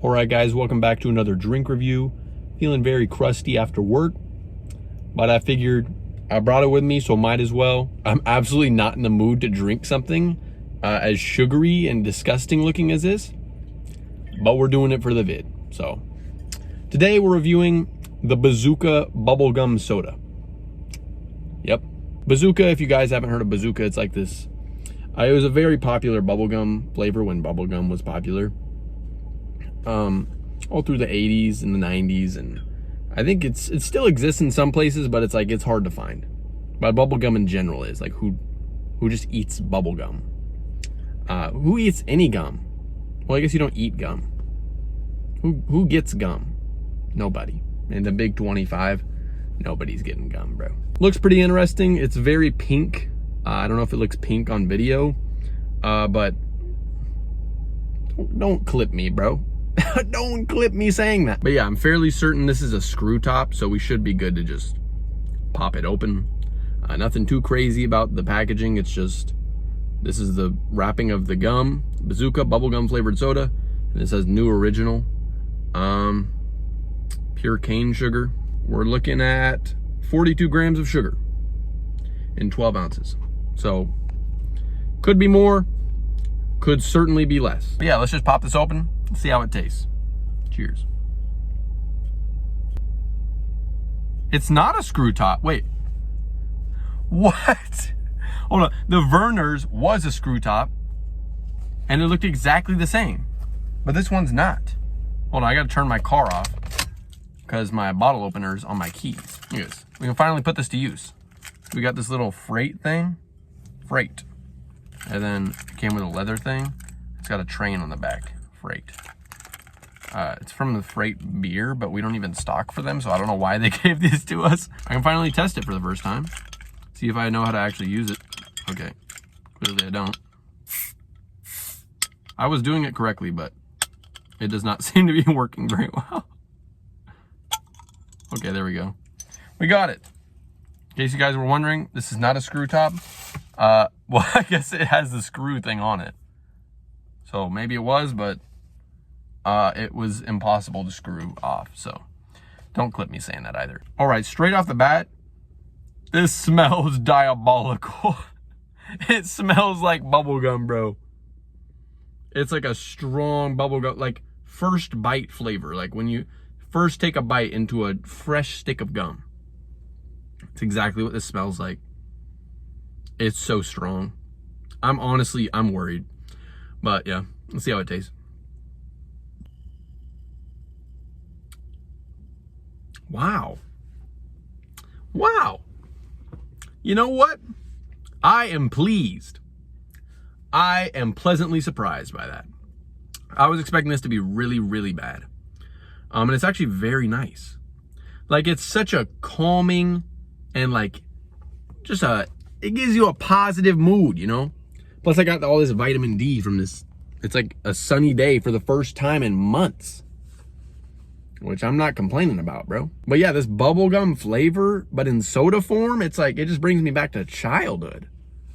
All right, guys, welcome back to another drink review. Feeling very crusty after work, but I figured I brought it with me, so might as well. I'm absolutely not in the mood to drink something as sugary and disgusting looking as this, but we're doing it for the vid. So today we're reviewing the Bazooka bubblegum soda. Yep, Bazooka, if you guys haven't heard of Bazooka, it's like this. It was a very popular bubblegum flavor when bubblegum was popular. All through the 80s and the 90s, and I think it still exists in some places, but it's hard to find. But bubblegum in general is like, who just eats bubblegum? Who eats any gum? Well, I guess you don't eat gum. Who gets gum? Nobody. In the big 25, nobody's getting gum, bro. Looks pretty interesting. It's very pink. I don't know if it looks pink on video, but don't clip me, bro. Don't clip me saying that. But yeah, I'm fairly certain this is a screw top, so we should be good to just pop it open. Nothing too crazy about the packaging. It's just, this is the wrapping of the gum, Bazooka bubblegum flavored soda, and it says new original, pure cane sugar. We're looking at 42 grams of sugar in 12 ounces. So could be more, could certainly be less. But yeah, let's just pop this open. See how it tastes. Cheers. It's not a screw top. Wait. What? Hold on. The Verner's was a screw top, and it looked exactly the same. But this one's not. Hold on, I gotta turn my car off because my bottle opener's on my keys. Look at this. We can finally put this to use. We got this little freight thing. Freight. And then it came with a leather thing. It's got a train on the back. Freight. It's from the Freight beer, but we don't even stock for them, so I don't know why they gave these to us. I can finally test it for the first time. See if I know how to actually use it. Okay, clearly I don't. I was doing it correctly, but it does not seem to be working very well. Okay, there we go. We got it. In case you guys were wondering, this is not a screw top. Well, I guess it has the screw thing on it. So maybe it was, but it was impossible to screw off. So don't clip me saying that either. All right, straight off the bat, this smells diabolical. It smells like bubblegum, bro. It's like a strong bubblegum, like first bite flavor. Like when you first take a bite into a fresh stick of gum. It's exactly what this smells like. It's so strong. I'm worried. But yeah, let's see how it tastes. Wow. Wow. You know what? I am pleased. I am pleasantly surprised by that. I was expecting this to be really, really bad. And it's actually very nice. Like, it's such a calming and like, just it gives you a positive mood, you know? Plus, I got all this vitamin D from this. It's like a sunny day for the first time in months, which I'm not complaining about, bro. But yeah, this bubblegum flavor, but in soda form, it's like, it just brings me back to childhood.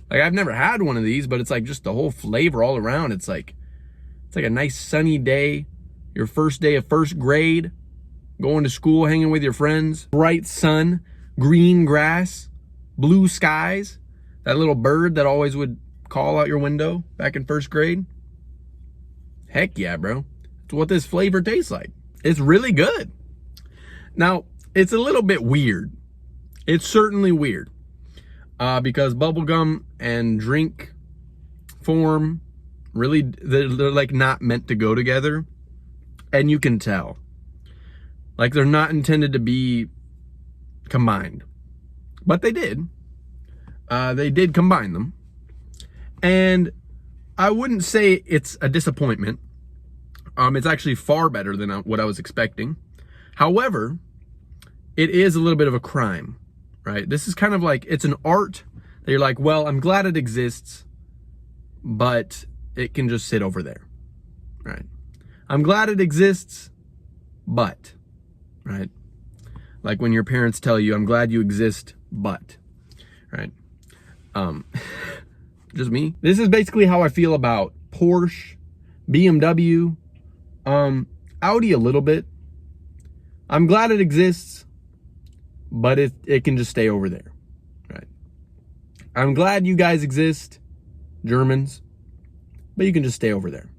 Like, I've never had one of these, but it's like just the whole flavor all around. It's like a nice sunny day, your first day of first grade, going to school, hanging with your friends, bright sun, green grass, blue skies, that little bird that always would call out your window back in first grade. Heck yeah, bro. It's what this flavor tastes like. It's really good. Now, it's a little bit weird. It's certainly weird. Because bubblegum and drink form, really, they're like not meant to go together. And you can tell. Like, they're not intended to be combined. But they did. They did combine them. And I wouldn't say it's a disappointment. It's actually far better than what I was expecting. However, it is a little bit of a crime, right? This is kind of like, it's an art that you're like, well, I'm glad it exists, but it can just sit over there, right? I'm glad it exists, but, right? Like when your parents tell you, I'm glad you exist, but, right? Just me. This is basically how I feel about Porsche, BMW. outy a little bit. I'm glad it exists, but it can just stay over there, right? I'm glad you guys exist, Germans, but you can just stay over there.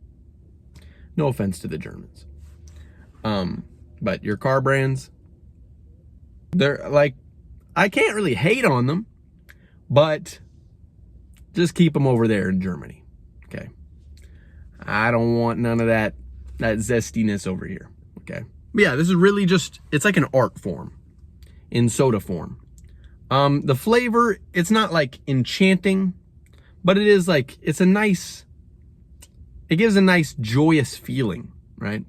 No offense to the Germans. But your car brands, they're like, I can't really hate on them, but just keep them over there in Germany, okay? I don't want none of that zestiness over here, okay? But yeah, this is really just, it's like an art form in soda form. The flavor, it's not like enchanting, but it is like, it gives a nice joyous feeling, right?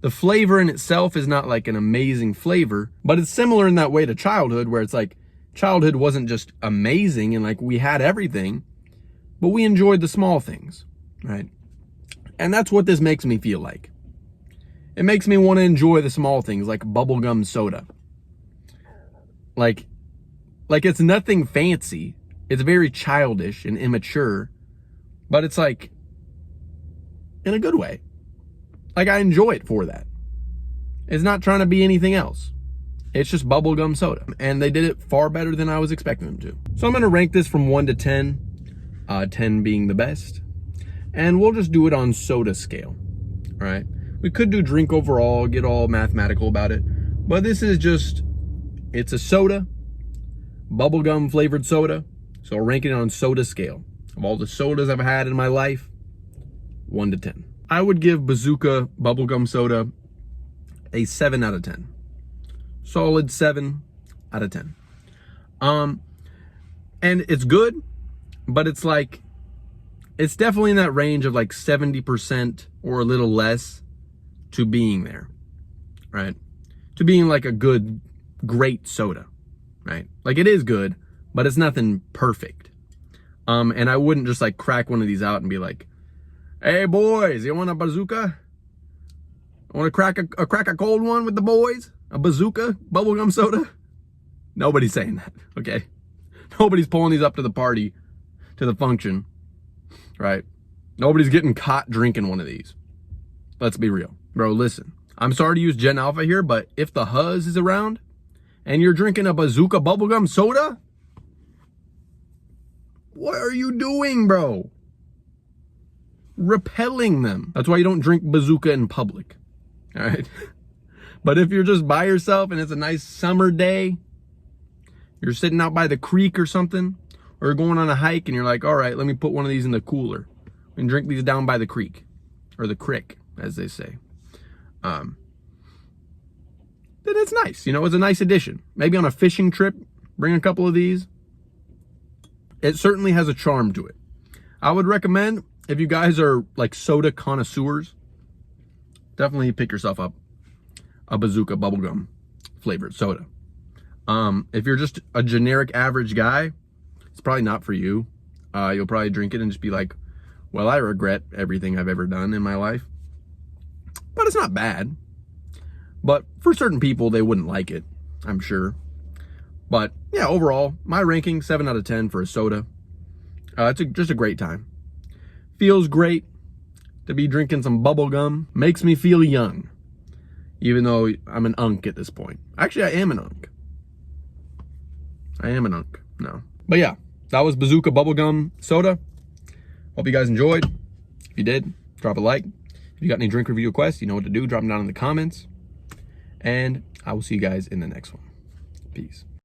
The flavor in itself is not like an amazing flavor, but it's similar in that way to childhood, where it's like childhood wasn't just amazing and like we had everything, but we enjoyed the small things, right? And that's what this makes me feel like. It makes me want to enjoy the small things like bubblegum soda. Like it's nothing fancy. It's very childish and immature, but it's like in a good way. Like, I enjoy it for that. It's not trying to be anything else. It's just bubblegum soda. And they did it far better than I was expecting them to. So I'm going to rank this from 1 to 10. 10 being the best. And we'll just do it on soda scale. All right? We could do drink overall, get all mathematical about it. But this is just, it's a soda. Bubblegum flavored soda. So I'll rank it on soda scale. Of all the sodas I've had in my life, 1 to 10. I would give Bazooka bubblegum soda a 7 out of 10. Solid 7 out of 10. And it's good, but it's like, it's definitely in that range of like 70% or a little less to being there, right? To being like a good, great soda, right? Like, it is good, but it's nothing perfect. And I wouldn't just like crack one of these out and be like, hey boys, you want a bazooka? I want to crack a cold one with the boys? A bazooka bubblegum soda? Nobody's saying that, okay? Nobody's pulling these up to the party, to the function, right? Nobody's getting caught drinking one of these. Let's be real. Bro, listen. I'm sorry to use Gen Alpha here, but if the Huzz is around and you're drinking a Bazooka bubblegum soda, what are you doing, bro? Repelling them. That's why you don't drink Bazooka in public. All right? But if you're just by yourself and it's a nice summer day, you're sitting out by the creek or something, or you're going on a hike and you're like, all right, let me put one of these in the cooler and drink these down by the creek, or the crick, as they say. Then it's nice. You know, it's a nice addition. Maybe on a fishing trip, bring a couple of these. It certainly has a charm to it. I would recommend, if you guys are like soda connoisseurs, definitely pick yourself up a Bazooka bubblegum flavored soda. If you're just a generic average guy, it's probably not for you. You'll probably drink it and just be like, well, I regret everything I've ever done in my life. But it's not bad. But for certain people, they wouldn't like it, I'm sure. But yeah, overall, my ranking, 7 out of 10 for a soda. It's just a great time. Feels great to be drinking some bubble gum. Makes me feel young, even though I'm an unk at this point. Actually, I am an unk. I am an unk now. But yeah, that was Bazooka bubblegum soda. Hope you guys enjoyed. If you did, drop a like. If you got any drink review requests, you know what to do. Drop them down in the comments. And I will see you guys in the next one. Peace.